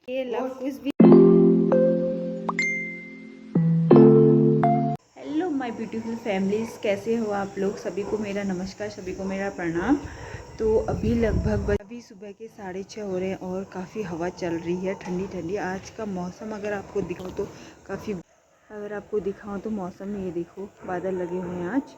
ये लव कुछ भी। हेलो माय ब्यूटीफुल फैमिलीज़, कैसे हो आप लोग। सभी को मेरा नमस्कार, सभी को मेरा प्रणाम। तो अभी लगभग अभी सुबह के 6:30 हो रहे हैं और काफ़ी हवा चल रही है, ठंडी ठंडी। आज का मौसम अगर आपको दिखाऊं तो मौसम ये देखो, बादल लगे हुए हैं आज।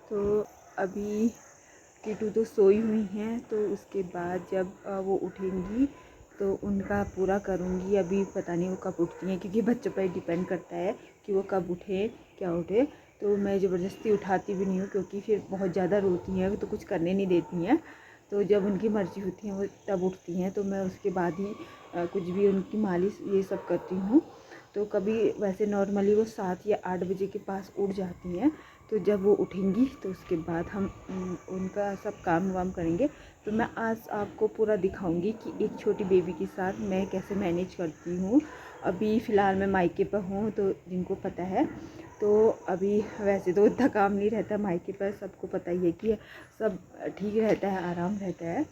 तो अभी कीटू तो सोई हुई हैं, तो उसके बाद जब वो उठेंगी तो उनका पूरा करूँगी। अभी पता नहीं वो कब उठती हैं, क्योंकि बच्चों पर डिपेंड करता है कि वो कब उठे क्या उठे। तो मैं ज़बरदस्ती उठाती भी नहीं हूँ, क्योंकि फिर बहुत ज़्यादा रोती हैं तो कुछ करने नहीं देती हैं। तो जब उनकी मर्ज़ी होती है वो तब उठती हैं, तो मैं उसके बाद ही कुछ भी उनकी मालिश ये सब करती हूँ। तो कभी वैसे नॉर्मली वो 7 या 8 बजे के पास उठ जाती हैं। तो जब वो उठेंगी तो उसके बाद हम उनका सब काम वाम करेंगे। तो मैं आज आपको पूरा दिखाऊंगी कि एक छोटी बेबी के साथ मैं कैसे मैनेज करती हूँ। अभी फ़िलहाल मैं मायके पर हूँ, तो जिनको पता है। तो अभी वैसे तो इतना काम नहीं रहता मायके पर, सबको पता ही है कि सब ठीक रहता है, आराम रहता है,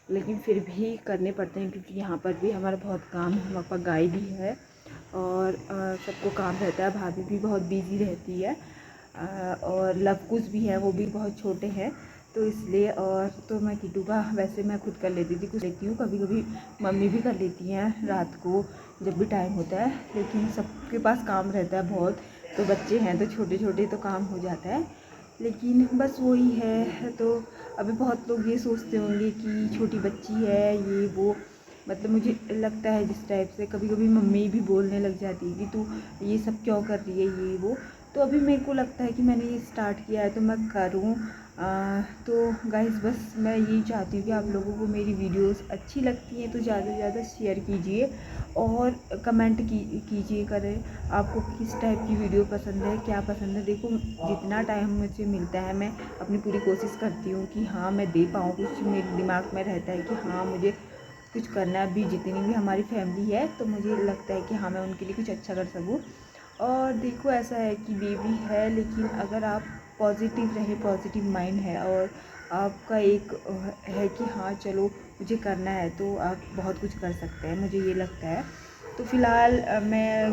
लेकिन फिर भी करने पड़ते हैं, क्योंकि यहाँ पर भी हमारा बहुत काम है। हमारे पास गाय भी है और सबको काम रहता है। भाभी भी बहुत बिजी रहती है और लवकुश भी है, वो भी बहुत छोटे हैं, तो इसलिए। और तो मैं कीटू का वैसे मैं खुद कर लेती थी, कुछ लेती हूँ, कभी कभी मम्मी भी कर लेती हैं रात को जब भी टाइम होता है, लेकिन सबके पास काम रहता है बहुत। तो बच्चे हैं तो छोटे छोटे तो काम हो जाता है, लेकिन बस वही है। तो अभी बहुत लोग ये सोचते होंगे कि छोटी बच्ची है ये वो, मतलब मुझे लगता है जिस टाइप से कभी कभी मम्मी भी बोलने लग जाती है कि तू ये सब क्यों कर रही है ये वो। तो अभी मेरे को लगता है कि मैंने ये स्टार्ट किया है तो मैं करूँ। तो गाइस, बस मैं यही चाहती हूँ कि आप लोगों को मेरी वीडियोस अच्छी लगती हैं तो ज़्यादा से ज़्यादा शेयर कीजिए और कमेंट कीजिए करें आपको किस टाइप की वीडियो पसंद है, क्या पसंद है। देखो, जितना टाइम मुझे मिलता है मैं अपनी पूरी कोशिश करती हूँ कि हाँ मैं दे पाऊँ कुछ। मेरे दिमाग में रहता है कि हाँ मुझे कुछ करना है। अभी जितनी भी हमारी फैमिली है तो मुझे लगता है कि हाँ मैं उनके लिए कुछ अच्छा कर सकूँ। और देखो, ऐसा है कि बेबी है, लेकिन अगर आप पॉजिटिव रहें, पॉजिटिव माइंड है और आपका एक है कि हाँ चलो मुझे करना है, तो आप बहुत कुछ कर सकते हैं, मुझे ये लगता है। तो फ़िलहाल मैं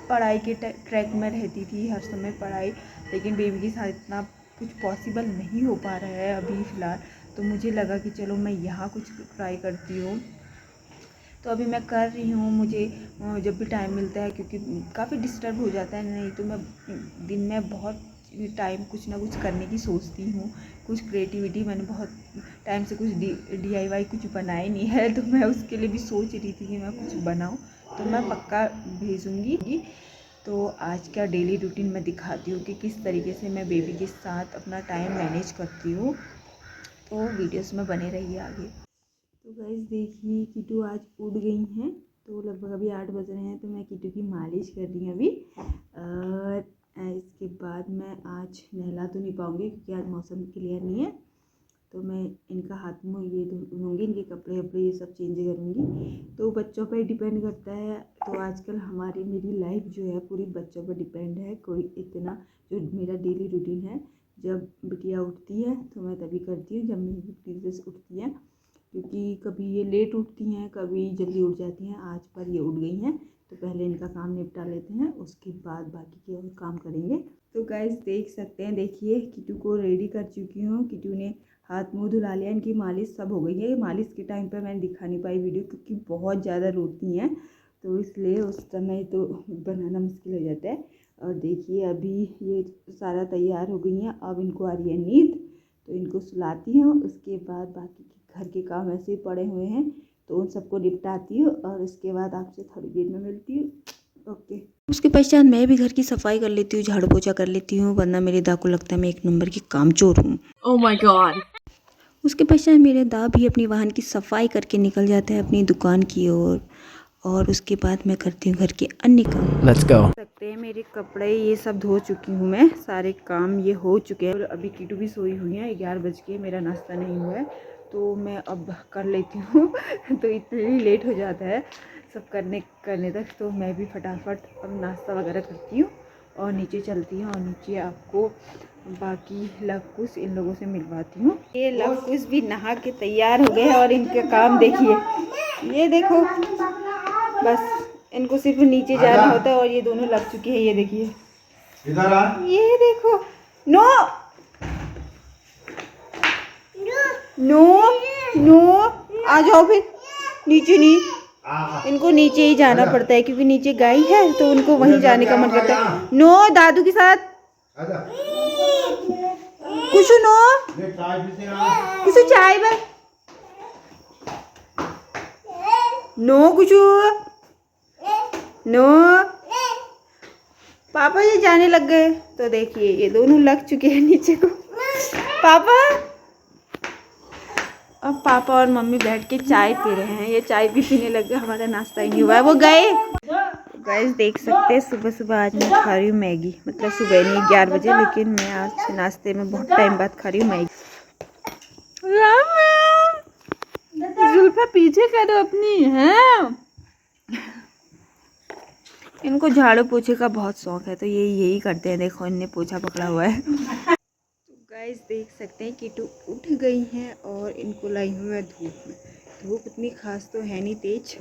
पढ़ाई के ट्रैक में रहती थी, हर समय पढ़ाई, लेकिन बेबी के साथ इतना कुछ पॉसिबल नहीं हो पा रहा है अभी फ़िलहाल। तो मुझे लगा कि चलो मैं यहाँ कुछ ट्राई करती हूँ, तो अभी मैं कर रही हूँ। मुझे जब भी टाइम मिलता है, क्योंकि काफ़ी डिस्टर्ब हो जाता है, नहीं तो मैं दिन में बहुत टाइम कुछ ना कुछ करने की सोचती हूँ। कुछ क्रिएटिविटी, मैंने बहुत टाइम से कुछ DIY कुछ बनाए नहीं है, तो मैं उसके लिए भी सोच रही थी कि मैं कुछ बनाऊँ, तो मैं पक्का भेजूँगी। तो आज का डेली रूटीन मैं दिखाती हूँ कि किस तरीके से मैं बेबी के साथ अपना टाइम मैनेज करती हूँ। तो वीडियोस में बने रहिए आगे। तो गाइस देखिए, कीटू आज उठ गई हैं, तो लगभग अभी 8 बज रहे हैं, तो मैं कीटू की मालिश कर रही हूँ अभी। और इसके बाद मैं आज नहला तो नहीं पाऊँगी, क्योंकि आज मौसम क्लियर नहीं है। तो मैं इनका हाथ मुँह ये धोऊँगी, इनके कपड़े वपड़े ये सब चेंज करूँगी। तो बच्चों पर डिपेंड करता है। तो आजकल मेरी लाइफ जो है पूरी बच्चों पर डिपेंड है। कोई इतना जो मेरा डेली रूटीन है, जब बिटिया उठती है तो मैं तभी करती हूँ, जब मेरी बिटिया उठती है, क्योंकि कभी ये लेट उठती हैं, कभी जल्दी उठ जाती हैं। आज पर ये उठ गई हैं, तो पहले इनका काम निपटा लेते हैं, उसके बाद बाकी के और काम करेंगे। तो गाइस देख सकते हैं, देखिए कीटू को रेडी कर चुकी हूँ। कीटू ने हाथ मुंह धुला लिया, इनकी मालिश सब हो गई है। मालिश के टाइम पर मैंने दिखा नहीं पाई वीडियो, क्योंकि बहुत ज़्यादा रोती हैं, तो इसलिए उस समय तो बनाना मुश्किल हो जाता है। और देखिए अभी ये सारा तैयार हो गई हैं, अब इनको आ रही है नींद, तो इनको सुलाती हूँ। उसके बाद बाकी के घर के काम ऐसे ही पड़े हुए हैं, तो उन सबको निपटाती हूँ और उसके बाद आपसे थोड़ी देर में मिलती हूँ। ओके। उसके पश्चात मैं भी घर की सफाई कर लेती हूँ, झाड़ू पोछा कर लेती हूँ, वरना मेरे दादा को लगता है मैं एक नंबर की कामचोर हूँ। Oh my god. उसके पश्चात मेरे दादा भी अपनी वाहन की सफाई करके निकल जाते हैं अपनी दुकान की ओर, और उसके बाद मैं करती हूँ घर के अन्य काम। Let's go. सकते हैं मेरे कपड़े ये सब धो चुकी हूँ मैं, सारे काम ये हो चुके हैं। और अभी कीटू भी सोई हुई है, 11 बज के, मेरा नाश्ता नहीं हुआ है, तो मैं अब कर लेती हूँ। तो इतनी लेट हो जाता है सब करने तक, तो मैं भी फटाफट अब नाश्ता वगैरह करती हूँ और नीचे चलती हूँ। और नीचे आपको बाकी लवकुश इन लोगों से मिलवाती हूँ। ये लवकुश भी नहा के तैयार हो गए हैं और इनके काम देखिए, ये देखो बस इनको सिर्फ नीचे जाना होता है और ये दोनों लग चुके हैं। ये देखिए, इधर आ। ये देखो। नो नो नो, आ जाओ फिर। नीचे नहीं, इनको नीचे ही जाना पड़ता है क्योंकि नीचे गाय है तो उनको वहीं जाने का मन करता है। नो, दादू के साथ। कुछ नो, कुछ चाय बन। नो कुछ नो। पापा ये जाने लग गए। तो देखिए ये दोनों लग चुके हैं नीचे को। पापा, अब पापा और मम्मी बैठ के चाय पी रहे हैं। ये चाय भी पीने लग गए, हमारा नाश्ता ही नहीं हुआ है, वो गए। गाइस देख सकते हैं सुबह सुबह आज मैं खा रही हूँ मैगी। मतलब सुबह नहीं, 11 बजे, लेकिन मैं आज नाश्ते में बहुत टाइम बाद खा रही हूँ मैगी। जुल्फा पीछे करो अपनी है। इनको झाड़ू पोछे का बहुत शौक है तो ये यही करते हैं। देखो इनने पोछा पकड़ा हुआ है। तो गाइस देख सकते हैं कीटू उठ गई हैं और इनको लाई हूँ मैं धूप में। धूप इतनी खास तो है नहीं तेज,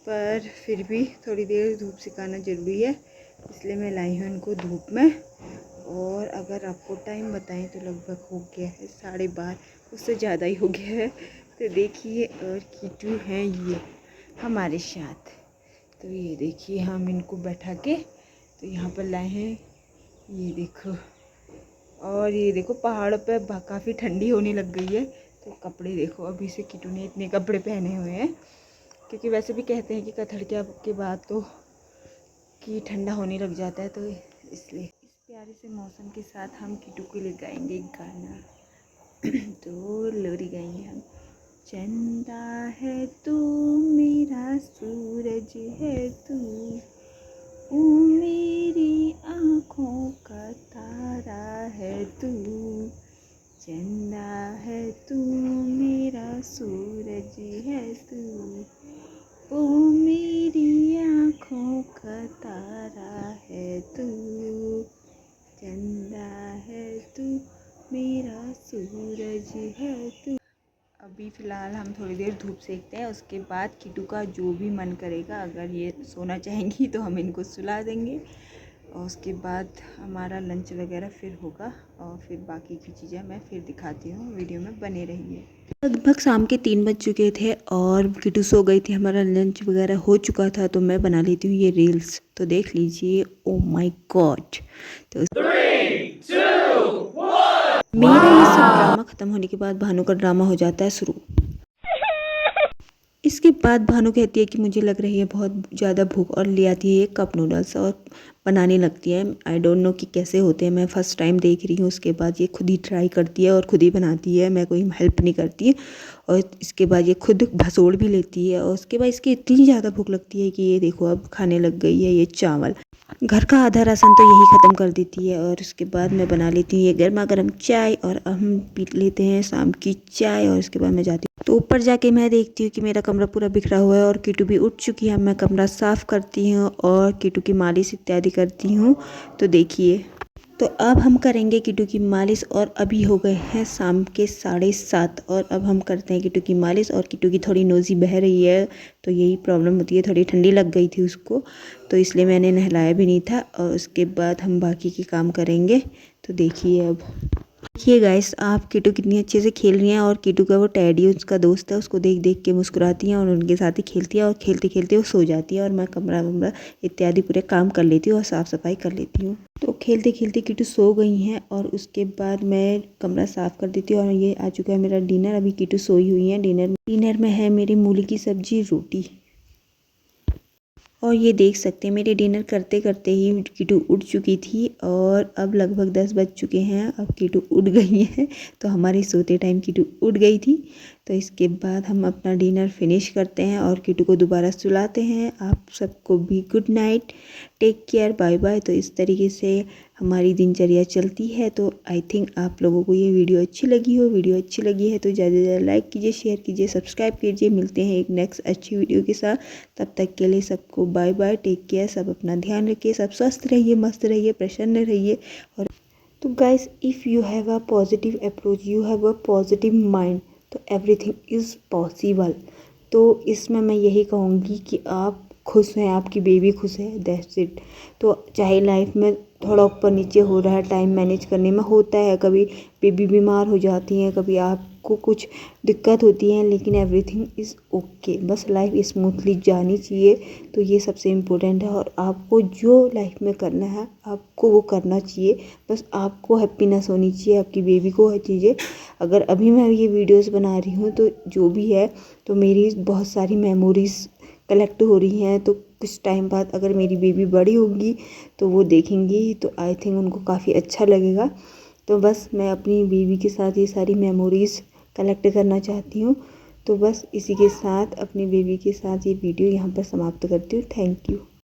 पर फिर भी थोड़ी देर धूप सिखाना ज़रूरी है, इसलिए मैं लाई हूँ इनको धूप में। और अगर आपको टाइम बताएं तो लगभग हो गया है 12:30, उससे ज़्यादा ही हो गया है। तो देखिए, और कीटू हैं ये हमारे साथ। तो ये देखिए हम इनको बैठा के तो यहाँ पर लाए हैं। ये देखो, और ये देखो पहाड़ों पे काफ़ी ठंडी होने लग गई है। तो कपड़े देखो, अभी से कीटू ने इतने कपड़े पहने हुए हैं क्योंकि वैसे भी कहते हैं कि कथड़किया के बाद तो कि ठंडा होने लग जाता है, तो इसलिए इस प्यारे से मौसम के साथ हम कीटू के लिए गाएंगे गाना। तो लोरी गाएंगे हम। चंदा है तू मेरा सूरज है तू, ओ मेरी आँखों का तारा है तू। चंदा है तू मेरा सूरज है तू, ओ मेरी आँखों का तारा है तू। चंदा है तू मेरा सूरज है तू। अभी फ़िलहाल हम थोड़ी देर धूप सेकते हैं, उसके बाद कीटू का जो भी मन करेगा, अगर ये सोना चाहेंगी तो हम इनको सुला देंगे और उसके बाद हमारा लंच वगैरह फिर होगा और फिर बाकी की चीज़ें मैं फिर दिखाती हूँ। वीडियो में बने रहिए। लगभग शाम के 3 बज चुके थे और कीटू सो गई थी, हमारा लंच वगैरह हो चुका था। तो मैं बना लेती हूँ ये रील्स, तो देख लीजिए। Oh my God. तो 3, 2, 1। मेरा ये सब ड्रामा ख़त्म होने के बाद भानु का ड्रामा हो जाता है शुरू। इसके बाद भानु कहती है कि मुझे लग रही है बहुत ज़्यादा भूख, और ले आती है एक कप नूडल्स और बनाने लगती है। आई डोंट नो कि कैसे होते हैं, मैं फ़र्स्ट टाइम देख रही हूँ। उसके बाद ये खुद ही ट्राई करती है और खुद ही बनाती है, मैं कोई हेल्प नहीं करती। और इसके बाद ये खुद भसोड़ भी लेती है और उसके बाद इसकी इतनी ज़्यादा भूख लगती है कि ये देखो अब खाने लग गई है ये चावल। घर का आधा राशन तो यही ख़त्म कर देती है। और उसके बाद मैं बना लेती हूँ ये गर्मा गर्म चाय और हम पी लेते हैं शाम की चाय। और उसके बाद मैं जाती हूँ तो ऊपर जाके मैं देखती हूँ कि मेरा कमरा पूरा बिखरा हुआ है और कीटू भी उठ चुकी है। मैं कमरा साफ़ करती हूँ और कीटू की मालिश इत्यादि करती हूँ। तो देखिए, तो अब हम करेंगे कीटू की मालिश। और अभी हो गए हैं शाम के 7:30 और अब हम करते हैं कीटू की मालिश। और कीटू की थोड़ी नोज़ी बह रही है, तो यही प्रॉब्लम होती है, थोड़ी ठंडी लग गई थी उसको, तो इसलिए मैंने नहलाया भी नहीं था। और उसके बाद हम बाकी के काम करेंगे। तो देखिए, अब देखिए गाइस, आप कीटू कितनी अच्छे से खेल रही हैं। और कीटू का वो टैडी उसका दोस्त है, उसको देख देख के मुस्कुराती हैं और उनके साथ ही खेलती है और खेलते खेलते वो सो जाती है। और मैं कमरा वमरा इत्यादि पूरे काम कर लेती हूँ और साफ़ सफाई कर लेती हूँ। तो खेलते खेलते कीटू सो गई हैं और उसके बाद मैं कमरा साफ़ कर देती हूँ। और ये आ चुका है मेरा डिनर। अभी कीटू सोई हुई है। डिनर में है मेरी मूली की सब्जी, रोटी। और ये देख सकते हैं मेरे डिनर करते करते ही कीटू उठ चुकी थी और अब लगभग 10 बज चुके हैं। अब कीटू उठ गई है, तो हमारे सोते टाइम कीटू उठ गई थी। तो इसके बाद हम अपना डिनर फिनिश करते हैं और कीटू को दोबारा सुलाते हैं। आप सबको भी good night, take care, bye bye. तो इस तरीके से हमारी दिनचर्या चलती है। तो आई थिंक आप लोगों को ये वीडियो अच्छी लगी हो। वीडियो अच्छी लगी है तो ज़्यादा से ज़्यादा लाइक कीजिए, शेयर कीजिए, सब्सक्राइब कीजिए। मिलते हैं एक नेक्स्ट अच्छी वीडियो के साथ। तब तक के लिए सबको बाय बाय, टेक केयर। सब अपना ध्यान रखिए, सब स्वस्थ रहिए, मस्त रहिए, प्रसन्न रहिए। और तो guys, if you have a positive approach, you have a positive mind, तो एवरीथिंग इज़ पॉसिबल। तो इसमें मैं यही कहूँगी कि आप खुश हैं, आपकी बेबी खुश है, दैट्स इट। तो चाहे लाइफ में थोड़ा ऊपर नीचे हो रहा है, टाइम मैनेज करने में होता है, कभी बेबी बीमार हो जाती हैं, कभी आपको कुछ दिक्कत होती है, लेकिन एवरीथिंग इज़ ओके। बस लाइफ स्मूथली जानी चाहिए, तो ये सबसे इम्पोर्टेंट है। और आपको जो लाइफ में करना है आपको वो करना चाहिए, बस आपको हैप्पीनेस होनी चाहिए, आपकी बेबी को हर चीज़ें। अगर अभी मैं ये वीडियोस बना रही हूँ तो जो भी है, तो मेरी बहुत सारी मेमोरीज़ कलेक्ट हो रही हैं। तो कुछ टाइम बाद अगर मेरी बेबी बड़ी होगी तो वो देखेंगी, तो आई थिंक उनको काफ़ी अच्छा लगेगा। तो बस मैं अपनी बेबी के साथ ये सारी मेमोरीज़ कलेक्ट करना चाहती हूँ। तो बस इसी के साथ अपनी बेबी के साथ ये वीडियो यहाँ पर समाप्त करती हूँ। Thank you.